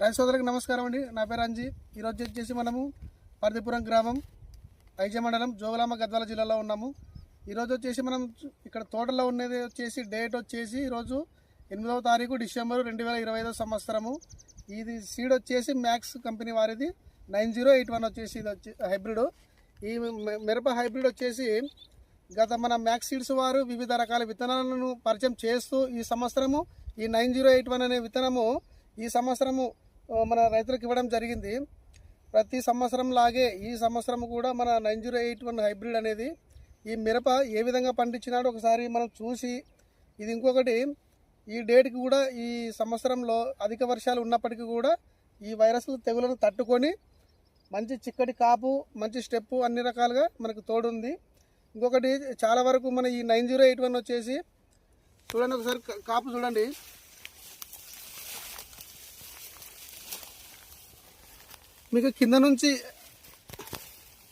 రైతు సోదరులకు నమస్కారం అండి. నా పేరు అంజీ. ఈరోజు వచ్చేసి మనము పర్దిపురం గ్రామం, ఐజ మండలం, జోగులాంబ గద్వాల జిల్లాలో ఉన్నాము. ఈరోజు వచ్చేసి మనం ఇక్కడ తోటలో ఉన్నది వచ్చేసి డేట్ వచ్చేసి ఈరోజు 8వ తారీఖు డిసెంబర్ 2025 సంవత్సరము. ఇది సీడ్ వచ్చేసి మ్యాక్స్ కంపెనీ వారిది 9081 వచ్చేసి ఇది వచ్చి హైబ్రిడ్. ఈ మిరప హైబ్రిడ్ వచ్చేసి గత మన మ్యాక్స్ సీడ్స్ వారు వివిధ రకాల విత్తనాలను పరిచయం చేస్తూ ఈ సంవత్సరము ఈ 9081 అనే విత్తనము ఈ సంవత్సరము మన రైతులకు ఇవ్వడం జరిగింది. ప్రతి సంవత్సరం లాగే ఈ సంవత్సరం కూడా మన 9081 హైబ్రిడ్ అనేది ఈ మిరప ఏ విధంగా పండించినాడో ఒకసారి మనం చూసి, ఇది ఇంకొకటి ఈ డేట్కి కూడా ఈ సంవత్సరంలో అధిక వర్షాలు ఉన్నప్పటికీ కూడా ఈ వైరస్లు తెగులను తట్టుకొని మంచి చిక్కటి కాపు, మంచి స్టెప్పు అన్ని రకాలుగా మనకు తోడుంది. ఇంకొకటి చాలా వరకు మన ఈ 9081 వచ్చేసి చూడండి, ఒకసారి కాపు చూడండి. మీకు కింద నుంచి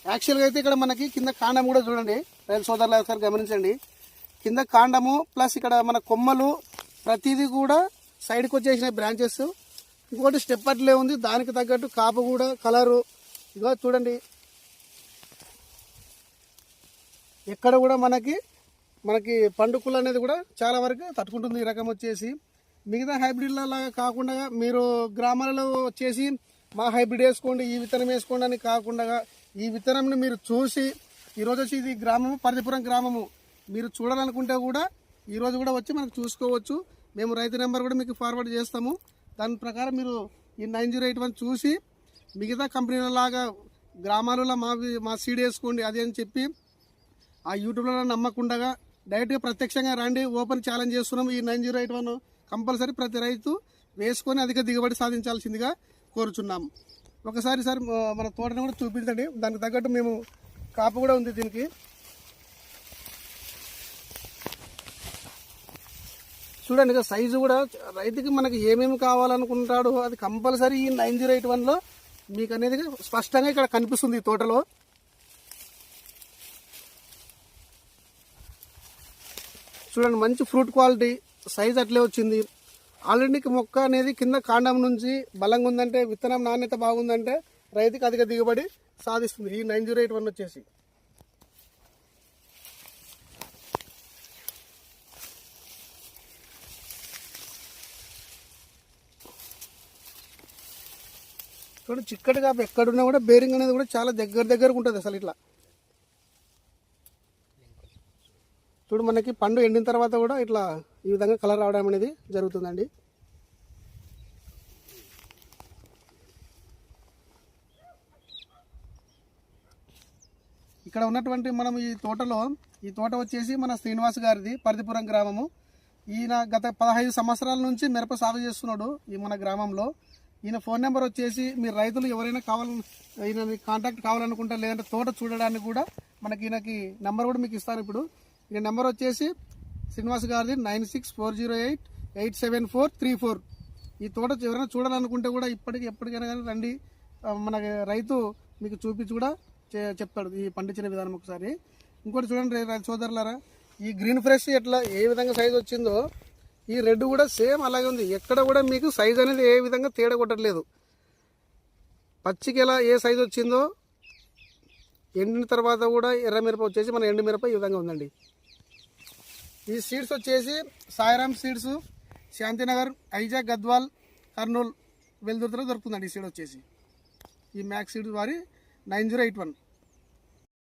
యాక్చువల్గా అయితే ఇక్కడ మనకి కింద కాండం కూడా చూడండి రైతు సోదరులు, ఒకసారి గమనించండి. కింద కాండము ప్లస్ ఇక్కడ మన కొమ్మలు ప్రతిదీ కూడా సైడ్కి వచ్చేసిన బ్రాంచెస్. ఇంకోటి స్టెప్ అట్లే ఉంది, దానికి తగ్గట్టు కాపు కూడా కలరు ఇదిగో చూడండి. ఎక్కడ కూడా మనకి పండుకులు అనేది కూడా చాలా వరకు తట్టుకుంటుంది ఈ రకం వచ్చేసి. మిగతా హైబ్రిడ్ల లాగా కాకుండా మీరు గ్రామాలలో వచ్చేసి మా హైబ్రిడ్ వేసుకోండి, ఈ విత్తనం వేసుకోండి అని కాకుండా ఈ విత్తనంని మీరు చూసి, ఈరోజు వచ్చి ఇది గ్రామము పర్దిపురం గ్రామము, మీరు చూడాలనుకుంటే కూడా ఈరోజు కూడా వచ్చి మనకు చూసుకోవచ్చు. మేము రైతు నెంబర్ కూడా మీకు ఫార్వర్డ్ చేస్తాము. దాని ప్రకారం మీరు ఈ 9081 చూసి మిగతా కంపెనీల లాగా గ్రామాలలో మా సీడ్ వేసుకోండి అది అని చెప్పి ఆ యూట్యూబ్లో నమ్మకుండా డైరెక్ట్గా ప్రత్యక్షంగా రండి. ఓపెన్ ఛాలెంజ్ చేస్తున్నాము. ఈ 9081 కంపల్సరీ ప్రతి రైతు వేసుకొని అధిక దిగుబడి సాధించాల్సిందిగా కోరుచున్నాము. ఒకసారి సార్ మన తోటను కూడా చూపించండి, దానికి తగ్గట్టు మేము కాపు కూడా ఉంది దీనికి. చూడండి ఇక సైజు కూడా రైతుకి మనకి ఏమేమి కావాలనుకుంటాడో అది కంపల్సరీ ఈ 9081లో మీకు అనేది స్పష్టంగా ఇక్కడ కనిపిస్తుంది. ఈ తోటలో చూడండి, మంచి ఫ్రూట్ క్వాలిటీ, సైజ్ అట్లే వచ్చింది. ఆల్రెడీ మొక్క అనేది కింద కాండం నుంచి బలంగా ఉందంటే, విత్తనం నాణ్యత బాగుందంటే రైతుకి అధిక దిగుబడి సాధిస్తుంది ఈ 9081 వచ్చేసి. చూడండి చిక్కటి కాపు ఎక్కడున్నా కూడా బేరింగ్ అనేది కూడా చాలా దగ్గరకు ఉంటుంది. అసలు ఇట్లా చూడు, మనకి పండు ఎండిన తర్వాత కూడా ఇట్లా ఈ విధంగా కలర్ రావడం అనేది జరుగుతుందండి. ఇక్కడ ఉన్నటువంటి మనం ఈ తోట వచ్చేసి మన శ్రీనివాస్ గారిది, పర్దిపురం గ్రామము. ఈయన గత 15 సంవత్సరాల నుంచి మిరప సాగు చేస్తున్నాడు ఈ మన గ్రామంలో. ఈయన ఫోన్ నెంబర్ వచ్చేసి మీరు రైతులు ఎవరైనా ఈయన కాంటాక్ట్ కావాలనుకుంటే, లేదంటే తోట చూడడానికి కూడా మనకి ఈయనకి నెంబర్ కూడా మీకు ఇస్తాను ఇప్పుడు. ఈ నెంబర్ వచ్చేసి శ్రీనివాస్ గారిది 9640887434. ఈ తోట ఎవరైనా చూడాలనుకుంటే కూడా ఎప్పటికైనా కానీ రండి. మన రైతు మీకు చూపించి కూడా చెప్తాడు ఈ పండించిన విధానం. ఒకసారి ఇంకోటి చూడండి రైతు సోదరులారా, ఈ గ్రీన్ ఫ్రెష్ ఎట్లా ఏ విధంగా సైజు వచ్చిందో ఈ రెడ్ కూడా సేమ్ అలాగే ఉంది. ఎక్కడ కూడా మీకు సైజ్ అనేది ఏ విధంగా తేడా కొట్టట్లేదు. పచ్చికి ఎలా ఏ సైజు వచ్చిందో ఎండిన తర్వాత కూడా ఎర్ర మిరప వచ్చేసి మన ఎండు మిరప ఈ విధంగా ఉందండి. ఈ సీడ్స్ వచ్చేసి సాయిరామ్ సీడ్స్, శాంతినగర్, ఐజా, గద్వాల్, కర్నూలు, వెల్దుర్తిలో దొరుకుతుందండి. ఈ సీడ్ వచ్చేసి ఈ మ్యాక్స్ సీడ్ వారి 9081.